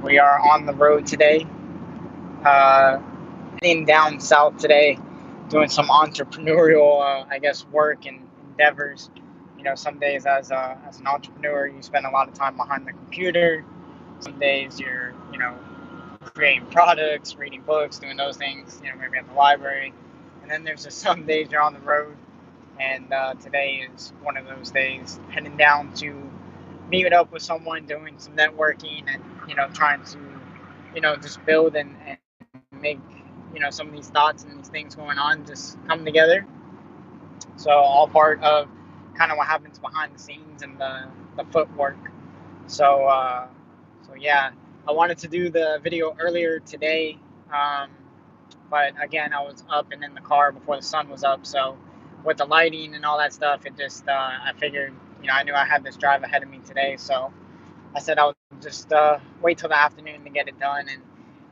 We are on the road today, uh, heading down south today, doing some entrepreneurial, work and endeavors. Some days as an entrepreneur, you spend a lot of time behind the computer. Some days you're, creating products, reading books, doing those things. Maybe at the library. And then there's just some days you're on the road, and today is one of those days. Heading down to meet up with someone, doing some networking, and trying to just build and make some of these thoughts and these things going on just come together. So all part of kind of what happens behind the scenes and the footwork. So so yeah, I wanted to do the video earlier today, um, but again, I was up and in the car before the sun was up. So with the lighting and all that stuff, it just I figured, I knew I had this drive ahead of me today. So I said I would just wait till the afternoon to get it done, and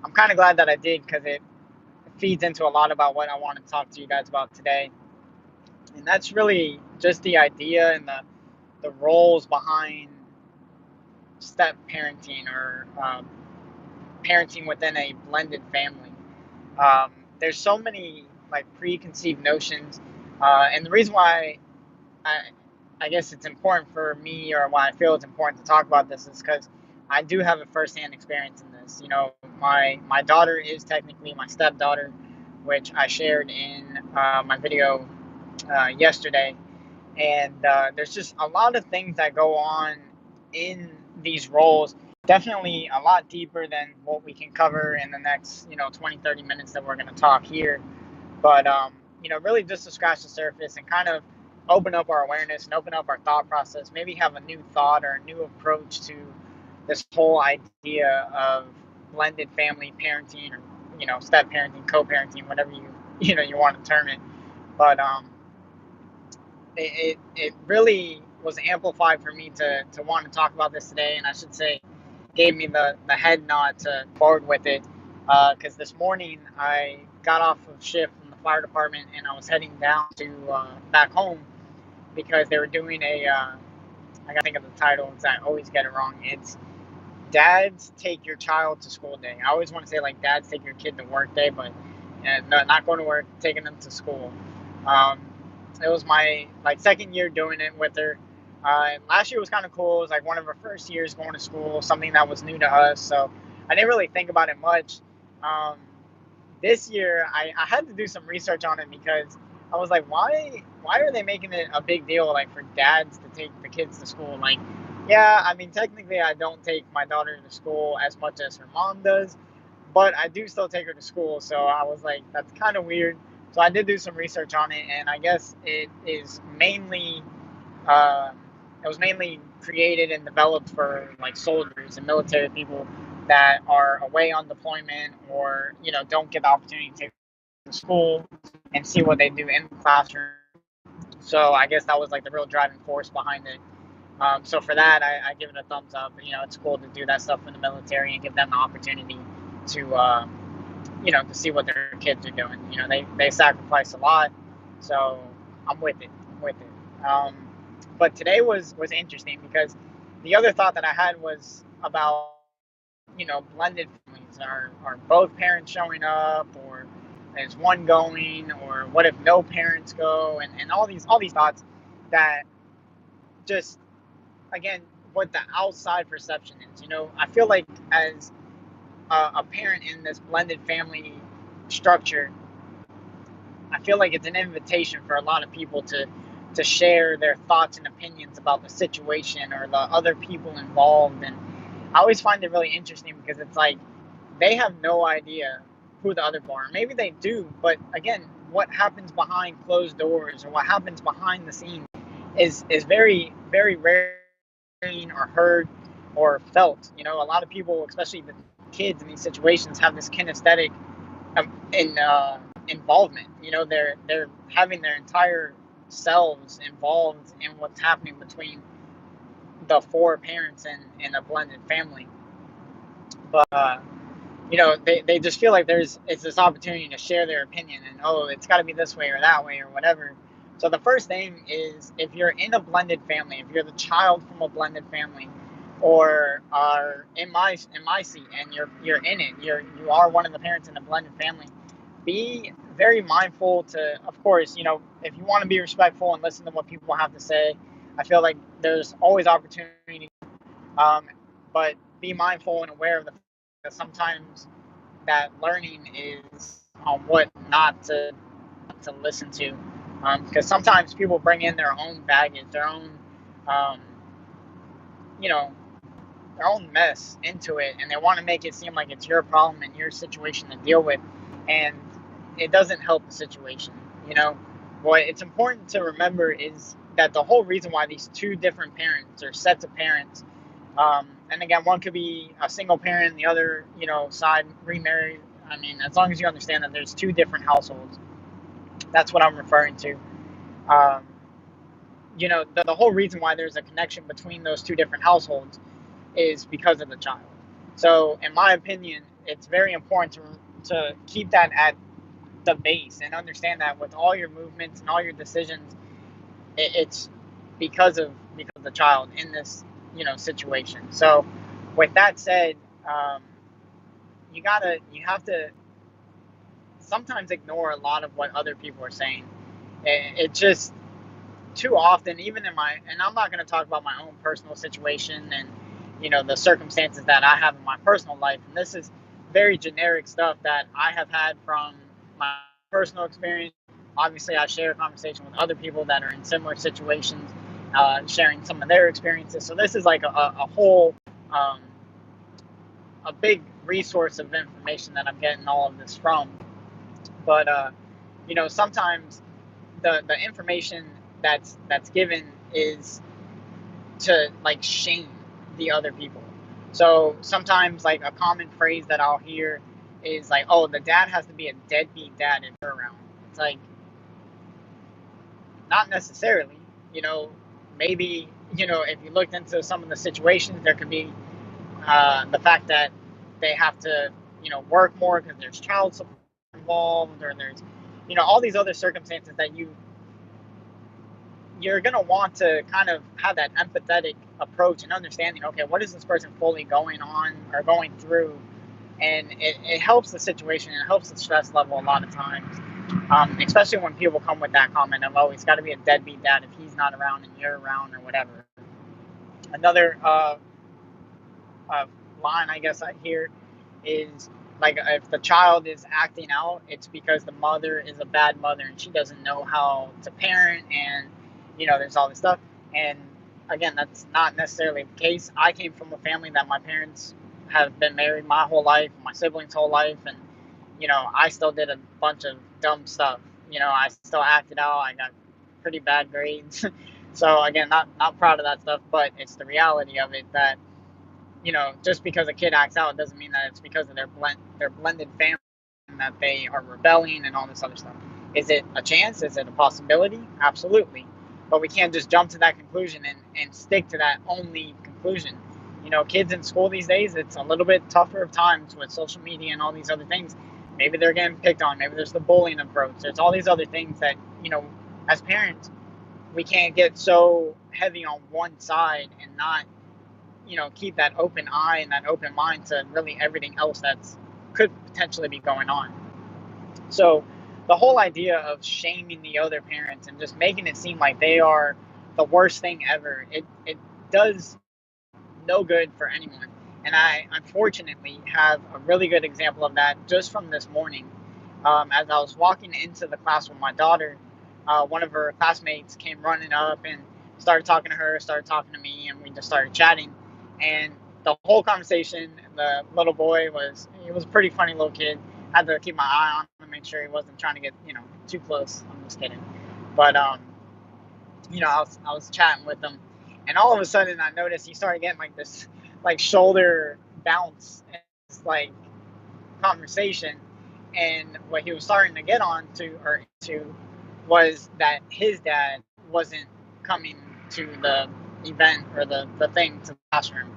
I'm kind of glad that I did, because it feeds into a lot about what I want to talk to you guys about today, and that's really just the idea and the roles behind step parenting, or parenting within a blended family. There's so many like preconceived notions, and the reason why I, I guess it's important for me, or why I feel it's important to talk about this, is because I do have a firsthand experience in this. My daughter is technically my stepdaughter, which I shared in my video yesterday, and there's just a lot of things that go on in these roles. Definitely a lot deeper than what we can cover in the next 20-30 minutes that we're going to talk here, but really just to scratch the surface and kind of open up our awareness and open up our thought process, maybe have a new thought or a new approach to this whole idea of blended family parenting, or step parenting, co-parenting, whatever you want to term it. But it really was amplified for me to want to talk about this today, and I should say gave me the head nod to forward with it, because this morning I got off of shift from the fire department, and I was heading down to back home, because they were doing I gotta think of the title because I always get it wrong. It's Dads Take Your Child to School Day. I always want to say like Dads Take Your Kid to Work Day, but no, not going to work, taking them to school. Um, it was my like second year doing it with her. And last year was kind of cool. It was like one of her first years going to school, something that was new to us. So I didn't really think about it much. Um, this year, I had to do some research on it, because I was like, why are they making it a big deal, like for dads to take the kids to school? Like, yeah, I mean, technically, I don't take my daughter to school as much as her mom does, but I do still take her to school. So I was like, that's kind of weird. So I did do some research on it, and I guess uh, it was mainly created and developed for like soldiers and military people that are away on deployment, or don't get the opportunity to take to school and see what they do in the classroom. So I guess that was like the real driving force behind it. So for that, I give it a thumbs up. It's cool to do that stuff in the military and give them the opportunity to to see what their kids are doing. They sacrifice a lot, so I'm with it. I'm with it. But today was interesting, because the other thought that I had was about blended families. Are both parents showing up, or is one going, or what if no parents go, and all these thoughts that just, again, what the outside perception is. I feel like as a parent in this blended family structure, I feel like it's an invitation for a lot of people to share their thoughts and opinions about the situation or the other people involved. And I always find it really interesting, because it's like they have no idea who the other people are. Maybe they do, but again, what happens behind closed doors, or what happens behind the scenes, is very, very rare or heard or felt. A lot of people, especially the kids in these situations, have this kinesthetic involvement. They're having their entire selves involved in what's happening between the four parents in a blended family. But they just feel like it's this opportunity to share their opinion, and it's got to be this way or that way or whatever. So the first thing is, if you're in a blended family, if you're the child from a blended family, or are in my seat and you're in it, you are one of the parents in a blended family, be very mindful to, of course, if you want to be respectful and listen to what people have to say, I feel like there's always opportunity, um, but be mindful and aware of the fact that sometimes that learning is on what not to listen to, because sometimes people bring in their own baggage, their own, um, you know, their own mess into it, and they want to make it seem like it's your problem and your situation to deal with, and it doesn't help the situation. You know, what it's important to remember is that the whole reason why these two different parents or sets of parents, and again, one could be a single parent, the other, side remarried. I mean, as long as you understand that there's two different households, that's what I'm referring to. Um, the whole reason why there's a connection between those two different households is because of the child. So, in my opinion, it's very important to keep that at the base and understand that with all your movements and all your decisions, it's because of the child in this situation. So, with that said, um, you have to sometimes ignore a lot of what other people are saying. It just too often, even in my, and I'm not going to talk about my own personal situation and the circumstances that I have in my personal life, and this is very generic stuff that I have had from my personal experience. Obviously, I share a conversation with other people that are in similar situations, sharing some of their experiences. So this is like a whole, um, a big resource of information that I'm getting all of this from. But sometimes the information that's given is to like shame the other people. So sometimes like a common phrase that I'll hear is like, "Oh, the dad has to be a deadbeat dad if you're around." It's like not necessarily. You know, maybe if you looked into some of the situations, there could be the fact that they have to work more because there's child support involved, or there's all these other circumstances that you're going to want to kind of have that empathetic approach and understanding, okay, what is this person fully going on or going through? And it helps the situation and it helps the stress level a lot of times, especially when people come with that comment of, oh, he's got to be a deadbeat dad if he's not around and you're around or whatever. Another line I guess I hear is like, if the child is acting out, it's because the mother is a bad mother and she doesn't know how to parent, and there's all this stuff. And again, that's not necessarily the case. I came from a family that my parents have been married my whole life, my siblings' whole life, and I still did a bunch of dumb stuff. I still acted out. I got pretty bad grades. So again, not proud of that stuff, but it's the reality of it that just because a kid acts out doesn't mean that it's because of their blended family and that they are rebelling and all this other stuff. Is it a chance? Is it a possibility? Absolutely. But we can't just jump to that conclusion and stick to that only conclusion. Kids in school these days, it's a little bit tougher of times with social media and all these other things. Maybe they're getting picked on. Maybe there's the bullying approach. There's all these other things that, as parents, we can't get so heavy on one side and not keep that open eye and that open mind to really everything else that's could potentially be going on. So the whole idea of shaming the other parents and just making it seem like they are the worst thing ever, it does no good for anyone. And I unfortunately have a really good example of that just from this morning. As I was walking into the class with my daughter, one of her classmates came running up and started talking to her, started talking to me, and we just started chatting. And the whole conversation, the little boy he was a pretty funny little kid. I had to keep my eye on him to make sure he wasn't trying to get, too close. I'm just kidding. But, I was chatting with him, and all of a sudden I noticed he started getting like this, like shoulder bounce, and this, like conversation, and what he was starting to get on to or into was that his dad wasn't coming to the event or the thing to the classroom.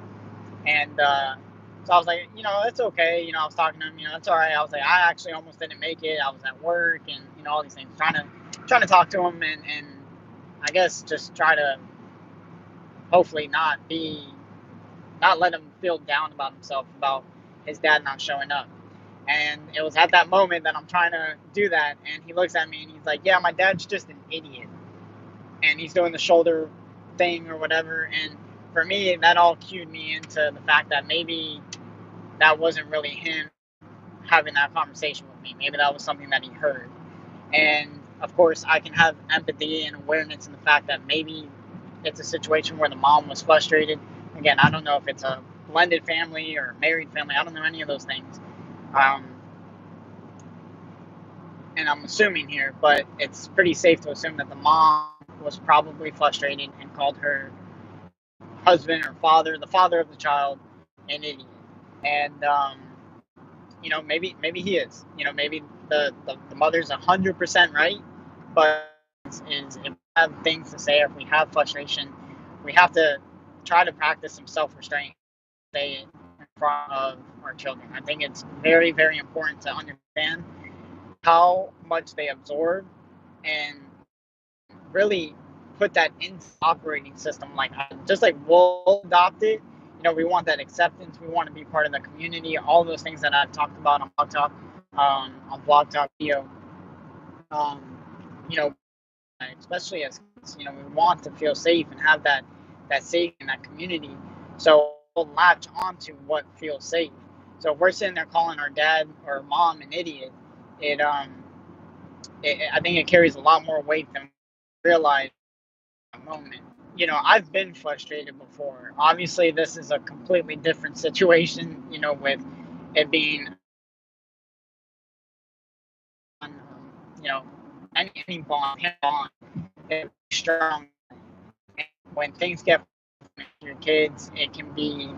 And so I was like, that's okay. I was talking to him, that's all right. I was like, I actually almost didn't make it. I was at work and all these things, trying to talk to him, and I guess just try to hopefully not be not let him feel down about himself about his dad not showing up. And it was at that moment that I'm trying to do that, and he looks at me and he's like, "Yeah, my dad's just an idiot," and he's doing the shoulder thing or whatever. And for me, that all cued me into the fact that maybe that wasn't really him having that conversation with me. Maybe that was something that he heard. And of course, I can have empathy and awareness in the fact that maybe it's a situation where the mom was frustrated. Again, I don't know if it's a blended family or a married family. I don't know any of those things. Um, and I'm assuming here, but it's pretty safe to assume that the mom was probably frustrated and called her husband or father, the father of the child, an idiot. And maybe he is. Maybe the mother's 100% right, but is if we have things to say, or if we have frustration, we have to try to practice some self-restraint, say it in front of our children. I think it's very, very important to understand how much they absorb and really put that into operating system. Like, just like we'll adopt it. We want that acceptance. We want to be part of the community. All those things that I've talked about on Blog Talk Video. Um, you know, especially as kids, we want to feel safe and have that safe in that community. So we'll latch on to what feels safe. So if we're sitting there calling our dad or mom an idiot, it I think it carries a lot more weight than we realize at the moment. I've been frustrated before. Obviously, this is a completely different situation. With it being, you know, any bond, it's strong. And when things get with your kids, it can be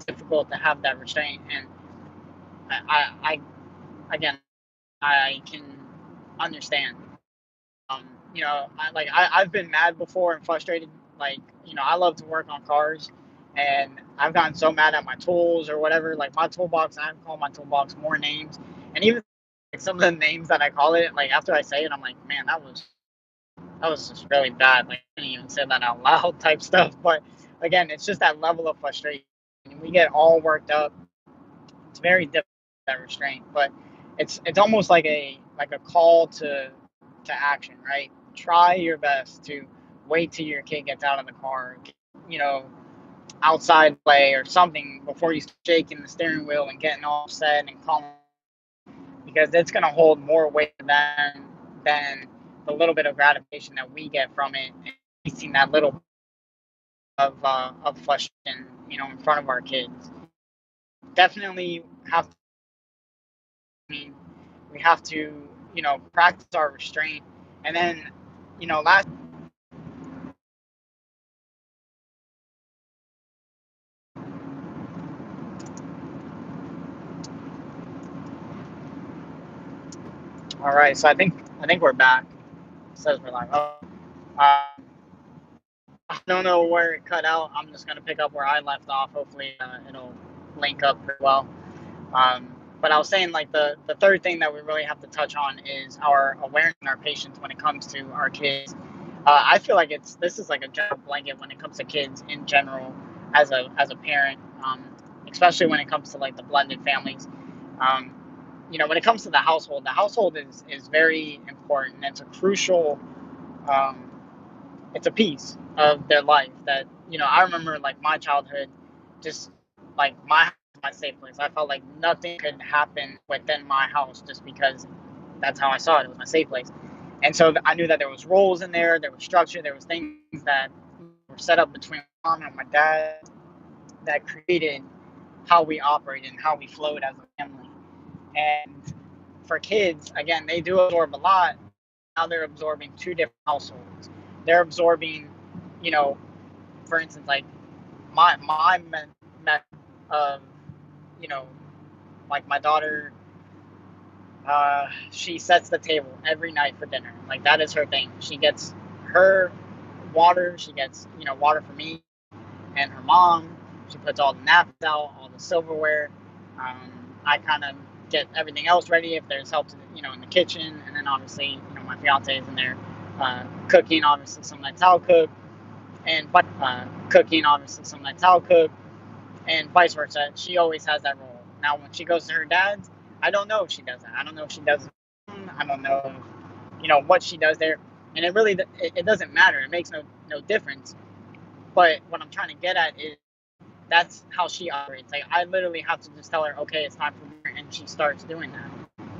difficult to have that restraint. And again, I can understand. I've been mad before and frustrated. Like, I love to work on cars, and I've gotten so mad at my tools or whatever. Like my toolbox, I'm calling my toolbox more names, and even like some of the names that I call it, like after I say it, I'm like, man, that was just really bad. Like I didn't even say that out loud type stuff. But again, it's just that level of frustration. We get all worked up. It's very difficult, that restraint, but it's almost like a call to action, right? Try your best to wait till your kid gets out of the car, you know, outside play or something before you start shaking the steering wheel and getting all upset and calling, because it's going to hold more weight than the little bit of gratification that we get from it, and tasting that little of frustration, in front of our kids. Definitely have to, I mean, we have to, practice our restraint, and then, last. All right, so I think we're back. It says we're live. I don't know where it cut out. I'm just gonna pick up where I left off. Hopefully, it'll link up pretty well. But I was saying, like, the third thing that we really have to touch on is our awareness and our patience when it comes to our kids. I feel like this is like a general blanket when it comes to kids in general, as a parent, especially when it comes to like the blended families. Um, when it comes to the household is very important. It's a crucial, um, it's a piece of their life that, I remember like my childhood, just like my safe place. I felt like nothing could happen within my house just because that's how I saw it. It was my safe place. And so I knew that there was roles in there was structure, there was things that were set up between my mom and my dad that created how we operated and how we flowed as a family. And for kids, again, they do absorb a lot. Now they're absorbing two different households. They're absorbing, you know, for instance, like my method of, you know, like my daughter, she sets the table every night for dinner. Like that is her thing. She gets her water. She gets, water for me and her mom. She puts all the napkins out, all the silverware. I kind of get everything else ready if there's help, in the kitchen. And then obviously, my fiance is in there cooking. Obviously, some nights I'll cook, and but cooking. Obviously, some nights I'll cook. and vice versa. She always has that role. Now, when she goes to her dad's, I don't know if she does that. I don't know if she does it. I don't know if, what she does there. And it doesn't matter. It makes no difference. But what I'm trying to get at is that's how she operates. Like, I literally have to just tell her, okay, it's time for dinner, and she starts doing that.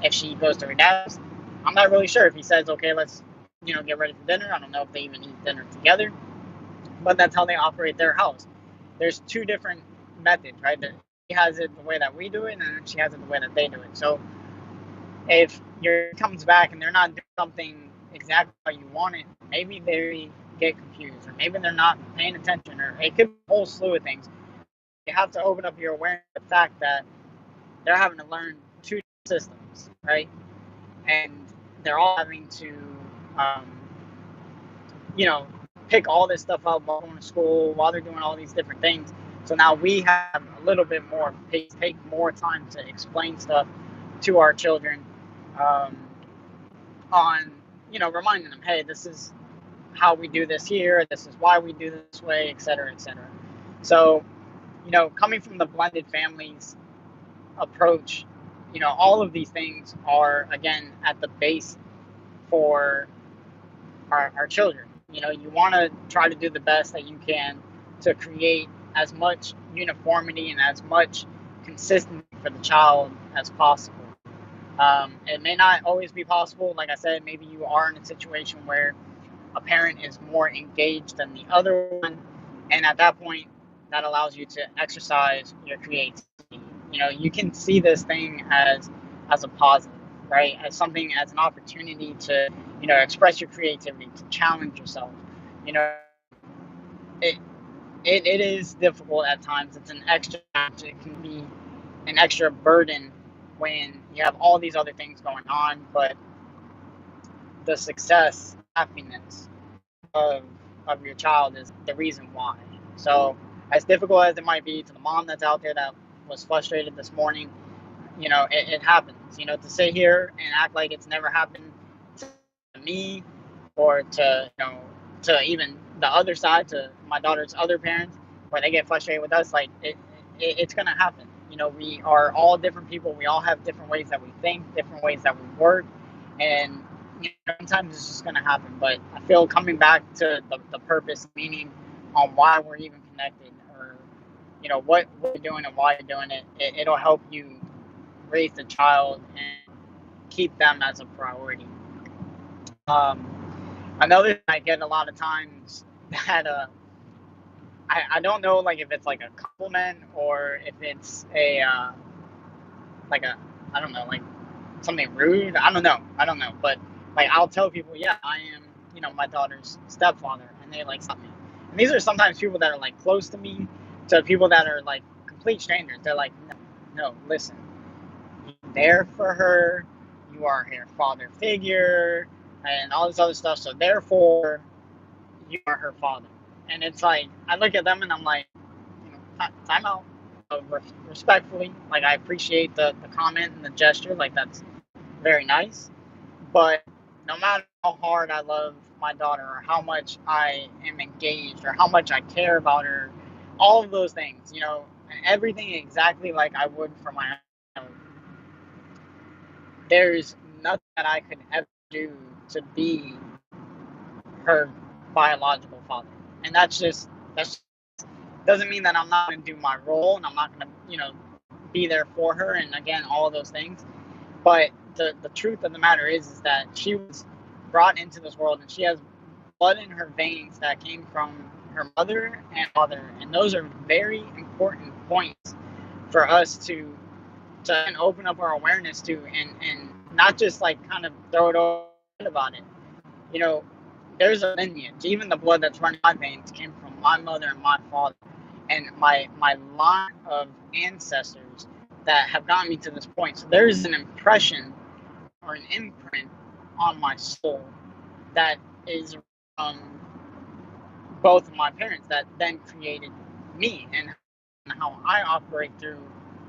If she goes to her dad's, I'm not really sure if he says, okay, let's, get ready for dinner. I don't know if they even eat dinner together, but that's how they operate their house. There's two different methods, right? He has it the way that we do it, and she has it the way that they do it. So if your comes back and they're not doing something exactly how you want it, maybe they get confused, or maybe they're not paying attention, or it could be a whole slew of things. You have to open up your awareness to the fact that they're having to learn two systems, right? And they're all having to, um, you know, pick all this stuff up while going to school, while they're doing all these different things. So now we have a little bit more pace, take more time to explain stuff to our children, um, on, reminding them, hey, this is how we do this here, this is why we do this way, et cetera, et cetera. So, coming from the blended families approach, all of these things are, again, at the base for our children. You want to try to do the best that you can to create as much uniformity and as much consistency for the child as possible. It may not always be possible. Like I said, maybe you are in a situation where a parent is more engaged than the other one, and at that point, that allows you to exercise your creativity. You can see this thing as a positive, right? As something, as an opportunity to, express your creativity, to challenge yourself. You know, it it is difficult at times. It's an extra. It can be an extra burden when you have all these other things going on, but the success, happiness of your child is the reason why. So, as difficult as it might be to the mom that's out there that was frustrated this morning, it happens. To sit here and act like it's never happened to me, or to, to even the other side, to my daughter's other parents, where they get frustrated with us, like it's gonna happen. We are all different people. We all have different ways that we think, different ways that we work, and sometimes it's just gonna happen. But I feel coming back to the purpose, meaning on why we're even connected, or what we're doing and why you're doing it, it'll help you raise the child and keep them as a priority. Another thing I get a lot of times that I don't know, like, if it's like a compliment or if it's a like a, I don't know, like something rude. I don't know, but like, I'll tell people, yeah, I am, my daughter's stepfather, and they like stop me. And these are sometimes people that are like close to me, to people that are like complete strangers. They're like, no, listen, you're there for her, you are her father figure, and all this other stuff. So therefore, you are her father. And it's like, I look at them and I'm like, time out. Respectfully, like, I appreciate the comment and the gesture, like, that's very nice. But no matter how hard I love my daughter, or how much I am engaged, or how much I care about her, all of those things, everything exactly like I would for my own, there's nothing that I could ever do to be her biological father. And that's doesn't mean that I'm not going to do my role, and I'm not going to, be there for her, and again, all of those things. But the truth of the matter is that she was brought into this world, and she has blood in her veins that came from her mother and father, and those are very important points for us to open up our awareness to, and not just like kind of throw it over about it. You know, there's a lineage. Even the blood that's running in my veins came from my mother and my father, and my line of ancestors that have gotten me to this point. So there's an impression or an imprint on my soul that is from both of my parents, that then created me and how I operate through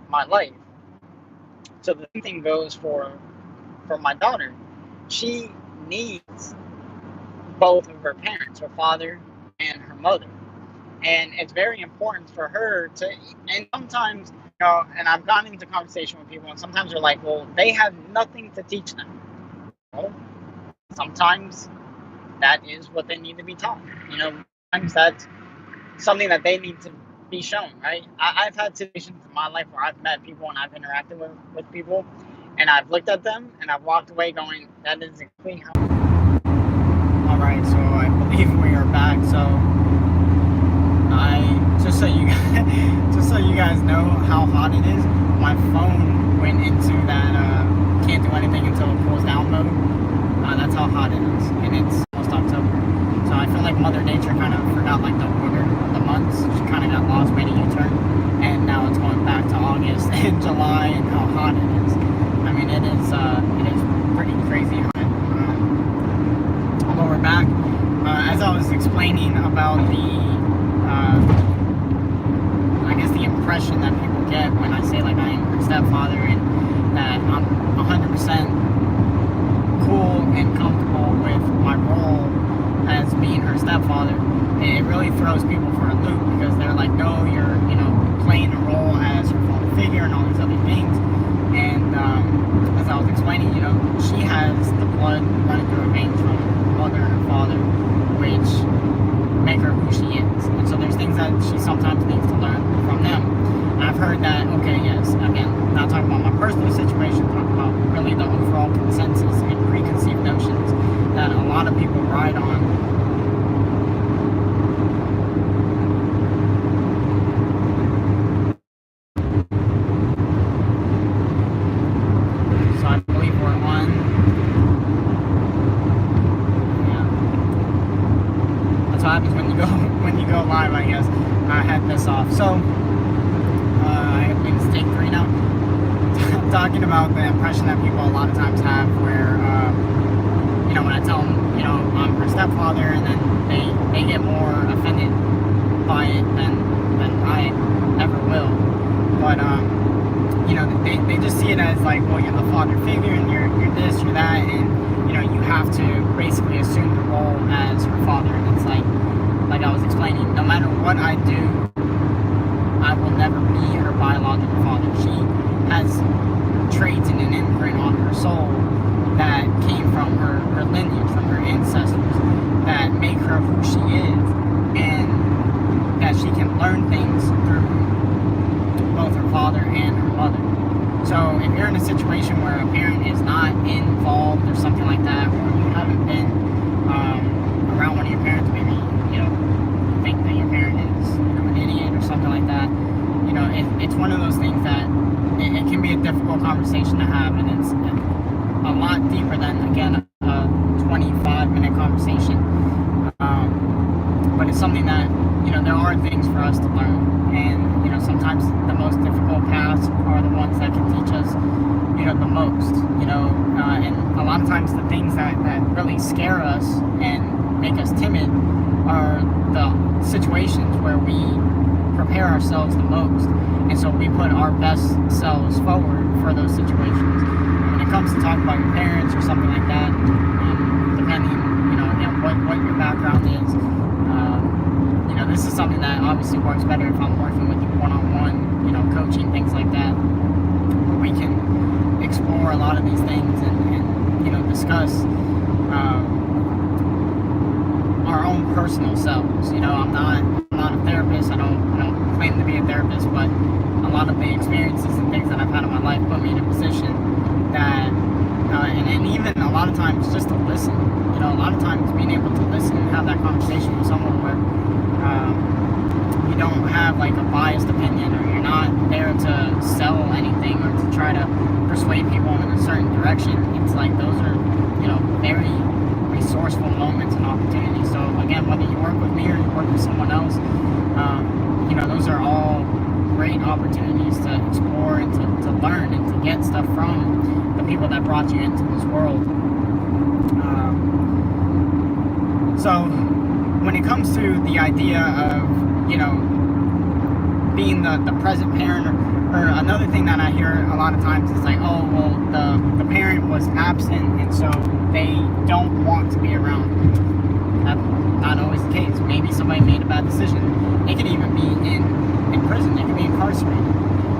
my life. So the same thing goes for my daughter. She needs both of her parents, her father and her mother. And it's very important for her to, and sometimes, and I've gotten into conversation with people, and sometimes they're like, well, they have nothing to teach them. Well, sometimes that is what they need to be taught. Sometimes that's something that they need to be shown, right? I've had situations in my life where I've met people and I've interacted with people, and I've looked at them and I've walked away going, that is exactly how. All right, so I believe we are back. So just so you guys know how hot it is, my phone went into that can't do anything until it cools down mode. That's how hot it is, and it's almost October. So I feel like Mother Nature kind of forgot like the order of the months. She kind of got lost, made a U-turn, and now it's going back to August and July and how hot it is. I mean, it is pretty crazy hot. But we're back. As I was explaining about I guess the impression that people get when I say like I am her stepfather and that I'm 100% cool and comfortable with my role as being her stepfather, it really throws people for a loop because they're like, no, you're playing a role as her father figure and all these other things. And as I was explaining, she has the blood running through her veins from her mother and her father, which make her who she is. And so there's things that she sometimes needs to learn from them. And I've heard that, okay, yes, again, not talking about my personal situation, talking about really the overall consensus and preconceived notions that a lot of people ride on. So I believe we're on. Yeah. That's what happens when you go live, I guess. I had this off. So I think it's take 3 now. Talking about the impression that people a lot of times have where when I tell them I'm her stepfather, and then they get more offended by it than I ever will. But they just see it as like, well, you're the father figure and you're this, you're that, and you have to basically assume the role as her father. And it's like I was explaining, no matter what I do, I will never be her biological father. She has traits and an imprint on her soul that came from her lineage, from her ancestors, that make her who she is, and that she can learn things through both her father and her mother. So if you're in a situation where a parent is not involved or something like that, or you haven't been around one of your parents, maybe think that your parent is an idiot or something like that, it's one of those things that it can be a difficult conversation to have, and it's a lot deeper than, again, a 25-minute conversation. But it's something that, there are things for us to learn. And, sometimes the most difficult paths are the ones that can teach us, the most. And a lot of times the things that really scare us and make us timid are the situations where we prepare ourselves the most. And so we put our best selves forward for those situations. When it comes to talking about your parents or something like that, depending, what your background is, this is something that obviously works better if I'm working with you one-on-one, coaching, things like that, where we can explore a lot of these things and discuss our own personal selves. I'm not a therapist. I don't claim to be a therapist, but a lot of the experiences and things that I've had in my life put me in a position that, and even a lot of times just to listen. A lot of times being able to listen and have that conversation with someone where you don't have like a biased opinion, or you're not there to sell anything or to try to persuade people in a certain direction. It's like those are, very resourceful moments and opportunities. So again, whether you work with me or you work with someone else, those are all great opportunities to explore and to learn and to get stuff from the people that brought you into this world. So when it comes to the idea of, being the present parent, or another thing that I hear a lot of times is like, oh, well, the parent was absent and so they don't want to be around. That's not always the case. Maybe somebody made a bad decision. They could even be in prison. They could be incarcerated.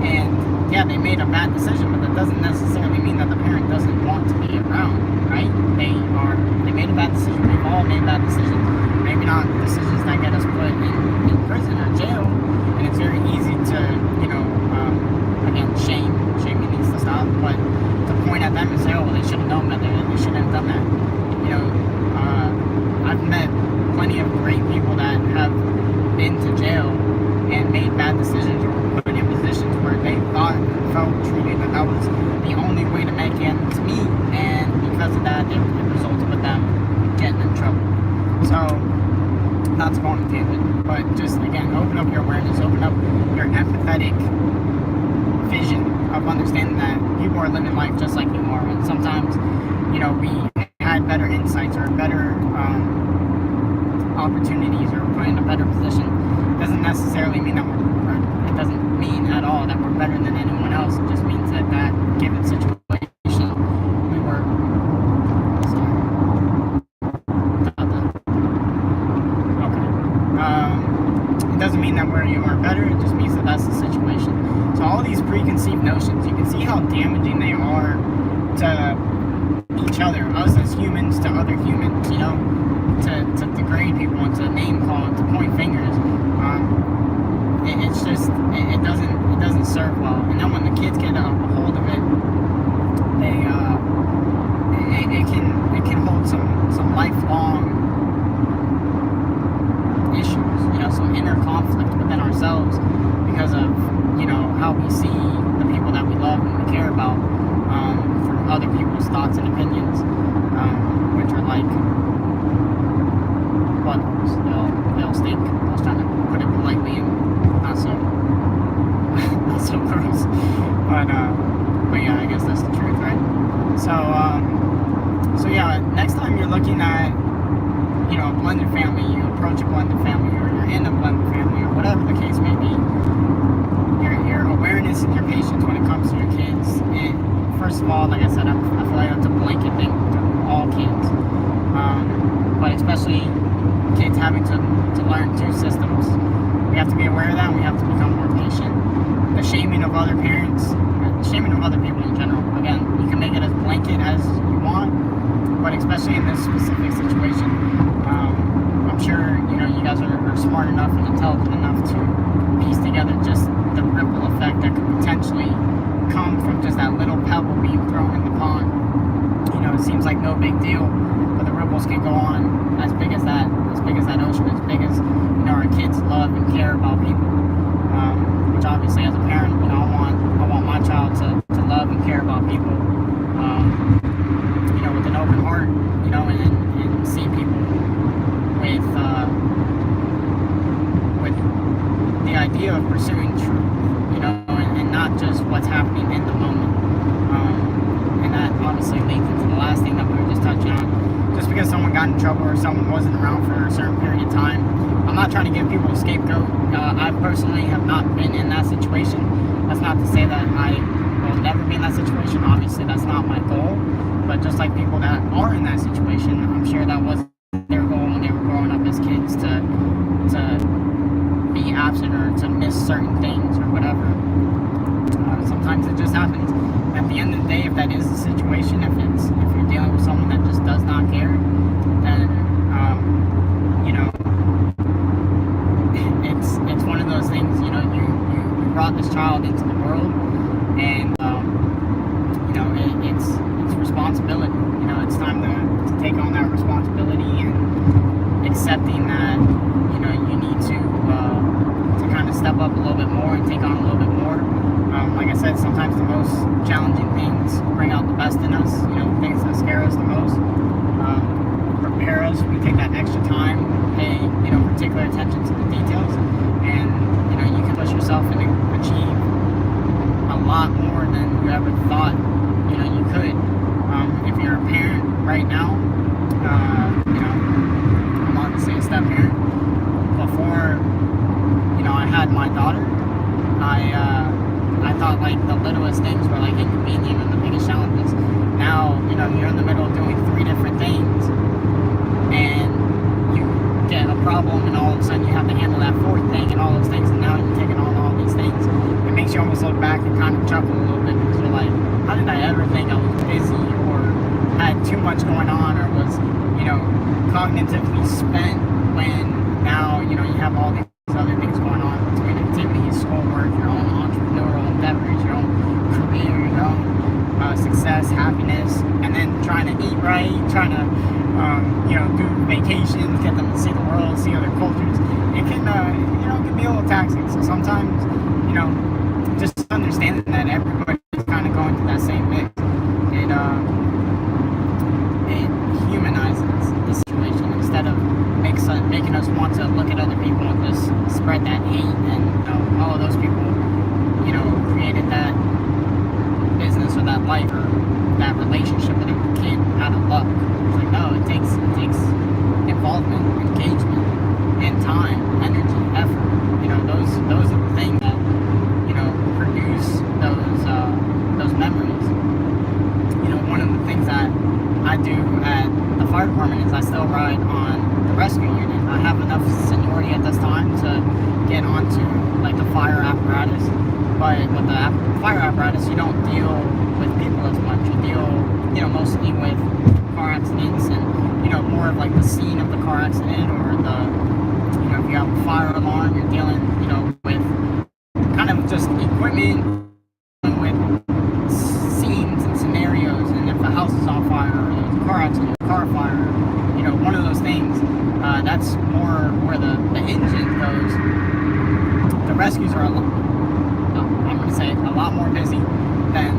And yeah, they made a bad decision, but that doesn't necessarily mean that the parent doesn't want to be around, right? They made a bad decision. We've all made bad decisions. Maybe not decisions that get us put in prison or jail. And it's very easy to, again, shaming needs to stop, but to point at them and say, oh, well, they should have known better, they shouldn't have done that. I've met plenty of great people that have been to jail and made bad decisions or were put in positions where they thought and felt truly that was the only way to make ends meet, and because of that, it resulted with them getting in trouble. So, not to go on a tangent, but just, again, open up your awareness, open up your empathetic vision of understanding that people are living life just like you are, and sometimes, we had better insights or better opportunities or put in a better position. Doesn't necessarily mean that it doesn't mean at all that we're better than anyone else. It just means that given situation, we were. It doesn't mean that you are better. It just means that that's the situation. So all these preconceived notions, you can see how damaging they are to each other, us as humans to other humans, to degrade people and to name call and to point fingers. It's just, it doesn't serve well. And then when the kids get a hold of it, it can hold some lifelong issues, some inner conflict within ourselves because of, how we see the people that we love and we care about from other people's thoughts and opinions, which are like buttholes. They'll stink. I was trying to put it politely and not so gross. But yeah, I guess that's the truth, right? So yeah, next time you're looking at, a blended family, you approach a blended family, or you're in a blended family, or whatever the case may be, your awareness and your patience when it comes to your kids. First of all, like I said, I feel like that's a blanket thing to all kids, but especially kids having to learn two systems. We have to be aware of that, and we have to become more patient. The shaming of other parents, the shaming of other people in general, again, you can make it as blanket as you want, but especially in this specific situation, I'm sure, you guys are smart enough and intelligent enough to piece together just the ripple effect that could potentially come from just that little pebble being thrown in the pond. It seems like no big deal, but the ripples can go on as big as that ocean, as big as, our kids love and care about people, which obviously as a parent, I want my child to love and care about people, with an open heart, and see people with the idea of pursuing truth, and not just what's happening in the moment. And that obviously leads into the last thing that we were just touching on. Just because someone got in trouble or someone wasn't around for a certain period of time, I'm not trying to give people a scapegoat. I personally have not been in that situation. That's not to say that I will never be in that situation. Obviously, that's not my goal. But just like people that are in that situation, I'm sure that wasn't their goal when they were growing up as kids to be absent or to miss certain things or whatever. Sometimes it just happens. At the end of the day, if that is the situation, if you're dealing with someone that just does not care, then it's one of those things. You brought this child into the world, and it's responsibility. It's time to take on that responsibility and accepting that you need to kind of step up a little bit more and take on a little bit more. Like I said, sometimes the most challenging things bring out the best in us. Things that scare us the most prepare us. We take that extra time, pay particular attention to the details, and you can push yourself and achieve a lot more than you ever thought you could. If you're a parent right now, I'm obviously a step parent. Before I had my daughter, I thought like the littlest things were like inconvenient and the biggest challenges. Now, you're in the middle of doing 3 different things, and much going on, or was, cognitively spent, when now, you have all these other things going on between activities, schoolwork, your own entrepreneurial endeavors, your own career, your own success, happiness, and then trying to eat right, trying to, do vacations, get them to see the world, see other cultures. It can, it can be a little taxing. So sometimes, just understanding that everybody is kind of going through that same mix, it humanizes the situation instead of making us want to look at other people and just spread that hate and all of those people, created that business or that life or that relationship with a kid out of luck. It's like, no, it takes involvement, engagement, and time, energy, effort. Those are the things that produce those memories. One of the things that I do at the fire department is I still ride on the rescue unit. I have enough seniority at this time to get onto like the fire apparatus, but with the fire apparatus, you don't deal with people as much. You deal, mostly with car accidents and, more of like the scene of the car accident, or the, if you have a fire alarm, you're dealing, with kind of just equipment, with scenes and scenarios, and if the house is on fire, or there's a car accident, a car fire, one of those things, that's more where the engine goes. The rescues are I'm going to say a lot more busy than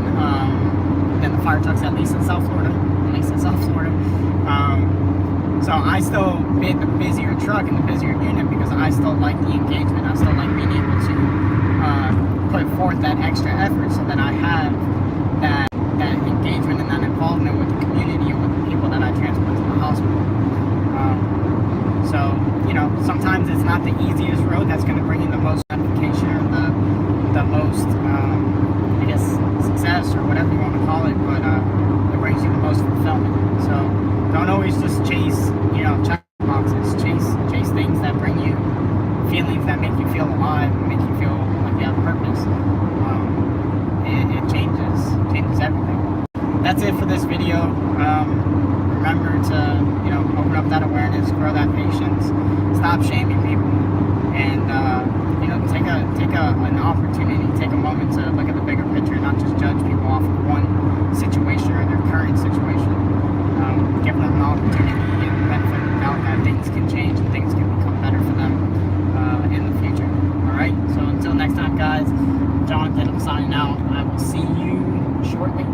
the fire trucks, at least in South Florida. So I still bid the busier truck and the busier unit because I still like the engagement. I still like being able to put forth that extra effort so that I have that engagement and that involvement with the community and with the people that I transport to the hospital. Sometimes it's not the easiest road that's going to bring you the most gratification or the most, success, or whatever you want to call it, but it brings you the most fulfillment. So don't always just chase, check boxes. Chase things that bring you feelings that make you feel alive, and make you feel like you have purpose. It changes everything. That's it for this video. Remember to, open up that awareness, grow that patience, stop shaming people, and take an opportunity, take a moment to look at the bigger picture, not just judge people off of one situation or their current situation. Give them an opportunity and benefit of the doubt that things can change and things can become better for them in the future. All right. So until next time, guys. Jonathan, I'm signing out. I will see you shortly.